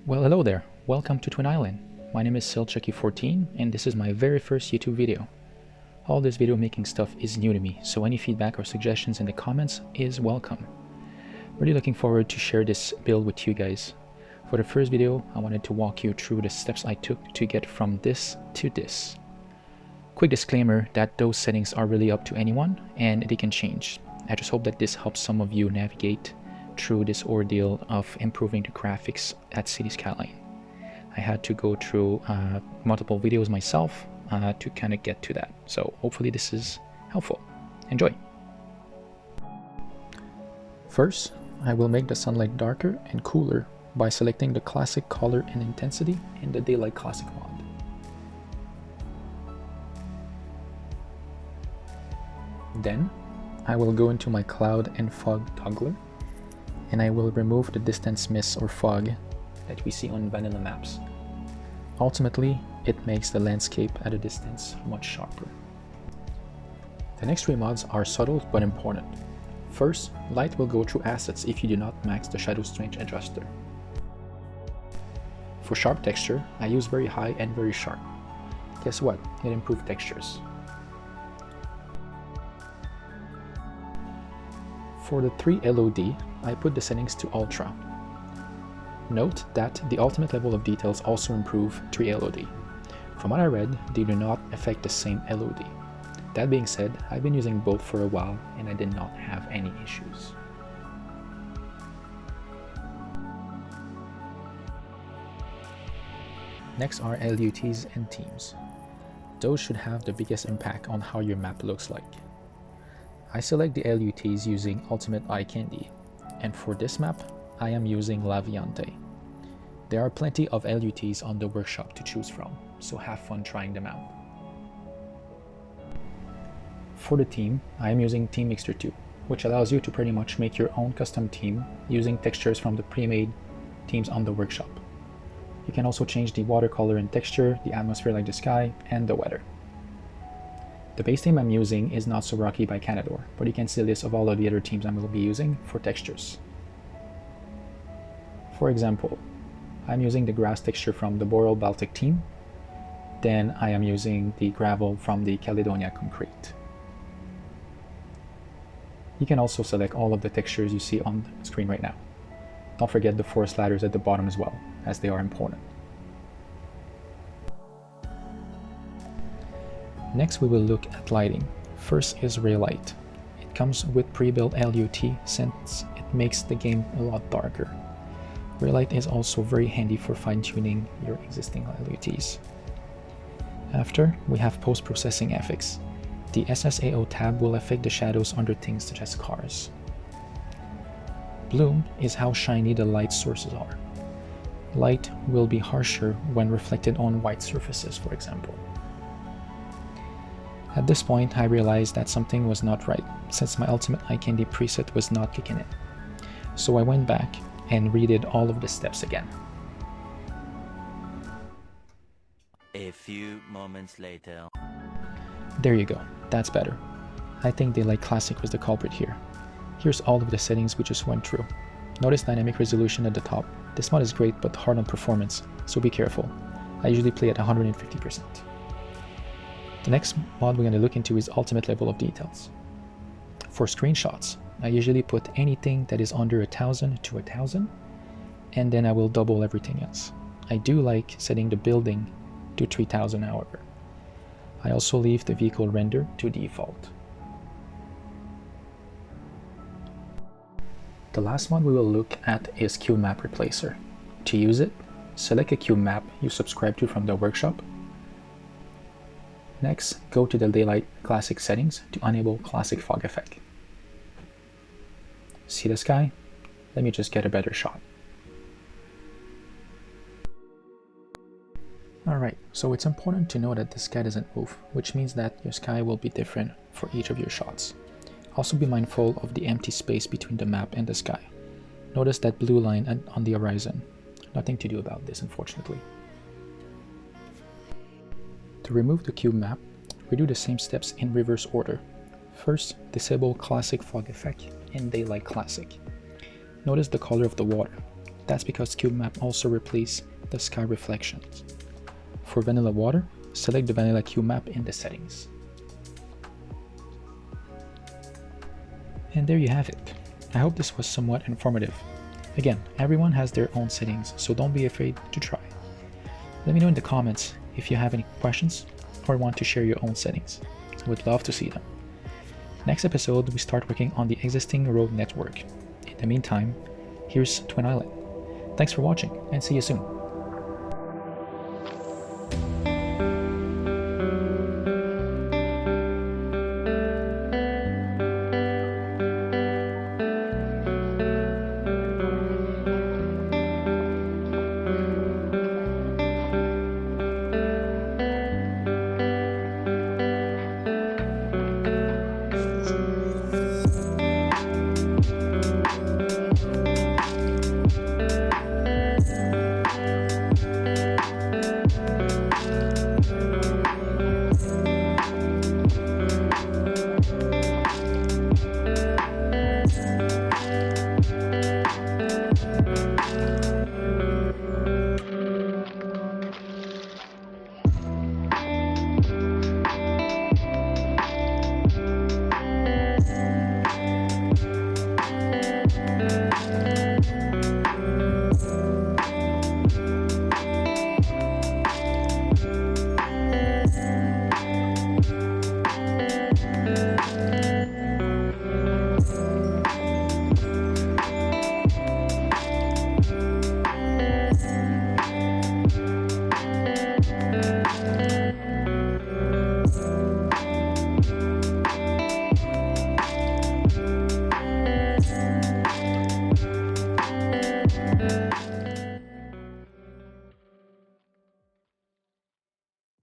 Well, hello there. Welcome to Twin Island. My name is SailChucky14 and this is my very first YouTube video. All this video making stuff is new to me, so any feedback or suggestions in the comments is welcome. Really looking forward to share this build with you guys. For the first video, I wanted to walk you through the steps I took to get from this to this. Quick disclaimer that those settings are really up to anyone and they can change. I just hope that this helps some of you navigate through this ordeal of improving the graphics at City Skyline. I had to go through multiple videos myself to kind of get to that, so hopefully this is helpful. Enjoy! First, I will make the sunlight darker and cooler by selecting the classic color and intensity in the Daylight Classic mod. Then, I will go into my cloud and fog toggler and I will remove the distance mist or fog that we see on vanilla maps. Ultimately, it makes the landscape at a distance much sharper. The next three mods are subtle but important. First, light will go through assets if you do not max the shadow strength adjuster. For sharp texture, I use very high and very sharp. Guess what? It improved textures. For the Tree LOD, I put the settings to Ultra. Note that the ultimate level of details also improve Tree LOD. From what I read, they do not affect the same LOD. That being said, I've been using both for a while and I did not have any issues. Next are LUTs and themes. Those should have the biggest impact on how your map looks like. I select the LUTs using Ultimate Eye Candy, and for this map, I am using Laviante. There are plenty of LUTs on the workshop to choose from, so have fun trying them out. For the theme, I am using Theme Mixer 2, which allows you to pretty much make your own custom theme using textures from the pre-made themes on the workshop. You can also change the watercolor and texture, the atmosphere like the sky, and the weather. The base theme I'm using is Not So Rocky by Canador, but you can see a list of all of the other themes I will be using for textures. For example, I'm using the grass texture from the Boreal Baltic theme, then I am using the gravel from the Caledonia Concrete. You can also select all of the textures you see on the screen right now. Don't forget the forest ladders at the bottom as well, as they are important. Next we will look at lighting. First is Relight. It comes with pre-built LUT since it makes the game a lot darker. Relight is also very handy for fine-tuning your existing LUTs. After, we have PostProcessFX. The SSAO tab will affect the shadows under things such as cars. Bloom is how shiny the light sources are. Light will be harsher when reflected on white surfaces, for example. At this point, I realized that something was not right, since my Ultimate Eye Candy preset was not kicking in. So I went back and redid all of the steps again. A few moments later. There you go, that's better. I think Daylight Classic was the culprit here. Here's all of the settings we just went through. Notice dynamic resolution at the top. This mod is great but hard on performance, so be careful. I usually play at 150%. The next mod we're going to look into is Ultimate Level of Details. For screenshots, I usually put anything that is under 1000 to 1000, and then I will double everything else. I do like setting the building to 3000 however. I also leave the vehicle render to default. The last mod we will look at is Cubemap Replacer. To use it, select a cube map you subscribe to from the workshop. Next, go to the Daylight Classic settings to enable Classic Fog Effect. See the sky? Let me just get a better shot. Alright, so it's important to know that the sky doesn't move, which means that your sky will be different for each of your shots. Also be mindful of the empty space between the map and the sky. Notice that blue line on the horizon. Nothing to do about this, unfortunately. To remove the cube map, we do the same steps in reverse order. First, disable Classic Fog Effect in Daylight Classic. Notice the color of the water. That's because Cubemap also replaces the sky reflections. For vanilla water, select the vanilla Cubemap in the settings. And there you have it. I hope this was somewhat informative. Again, everyone has their own settings, so don't be afraid to try. Let me know in the comments if you have any questions or want to share your own settings. I would love to see them. Next episode, we start working on the existing road network. In the meantime, here's Twin Island. Thanks for watching and see you soon.